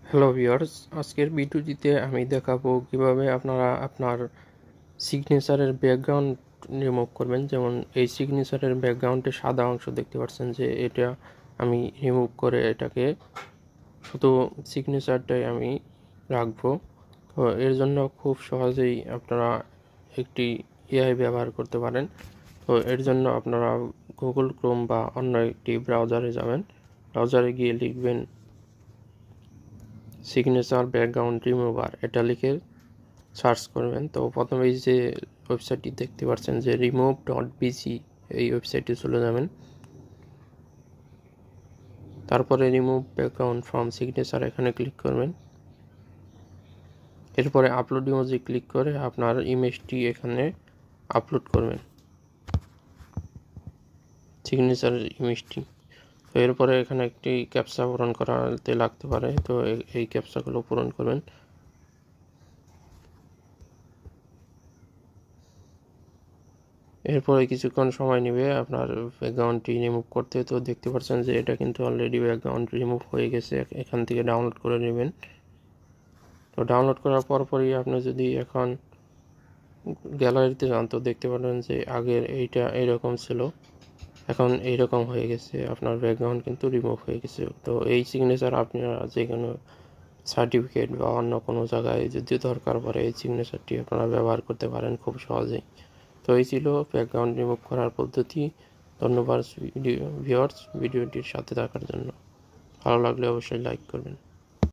Hello viewers, আজকের ভিডিওটিতে আমি দেখাবো কিভাবে আপনারা আপনার সিগনেচারের ব্যাকগ্রাউন্ড রিমুভ করবেন। যেমন এই সিগনেচারের ব্যাকগ্রাউন্ডে সাদা অংশ দেখতে পাচ্ছেন যে এটা আমি রিমুভ করে এটাকে শুধু সিগনেচারটাই আমি রাখবো। তো এর জন্য খুব সহজেই আপনারা একটি এআই ব্যবহার করতে পারেন। তো এর জন্য আপনারা গুগল ক্রোম বা অন্য একটি ব্রাউজারে যাবেন। ব্রাউজারে গিয়ে লিখবেন সিগনেচার ব্যাকগ্রাউন্ড রিমুভার, এটা লিখে সার্চ করবেন। তো প্রথমে এই যে ওয়েবসাইটটি দেখতে পাচ্ছেন যে remove.bg, এই ওয়েবসাইটে চলে যাবেন। তারপরে রিমুভ ব্যাকগ্রাউন্ড ফ্রম সিগনেচার এখানে ক্লিক করবেন। এরপরে আপলোড ইমোজি ক্লিক করে আপনার ইমেজটি এখানে আপলোড করবেন, সিগনেচারের ইমেজটি। তো এরপরে এখানে একটি ক্যাপচা পূরণ করাতে লাগতে পারে, তো এই ক্যাপচাগুলো পূরণ করবেন। এরপরে কিছুক্ষণ সময় নেবে আপনার ব্যাকগ্রাউন্ডটি রিমুভ করতে। তো দেখতে পাচ্ছেন যে এটা কিন্তু অলরেডি ব্যাকগ্রাউন্ড রিমুভ হয়ে গেছে। এখান থেকে ডাউনলোড করে নেবেন। তো ডাউনলোড করার পরই আপনি যদি এখন গ্যালারিতে যান তো দেখতে পাবেন যে আগের এইটা এইরকম ছিল, এখন এইরকম হয়ে গেছে, আপনার ব্যাকগ্রাউন্ড কিন্তু রিমুভ হয়ে গেছে। তো এই সিগনেচার আপনারা যে কোনো সার্টিফিকেট বা অন্য কোনো জায়গায় যদি দরকার পড়ে এই সিগনেচারটি আপনারা ব্যবহার করতে পারেন খুব সহজেই। তো এই ছিল ব্যাকগ্রাউন্ড রিমুভ করার পদ্ধতি। ধন্যবাদ ভিউয়ার্স ভিডিওটির সাথে থাকার জন্য। ভালো লাগলে অবশ্যই লাইক করবেন।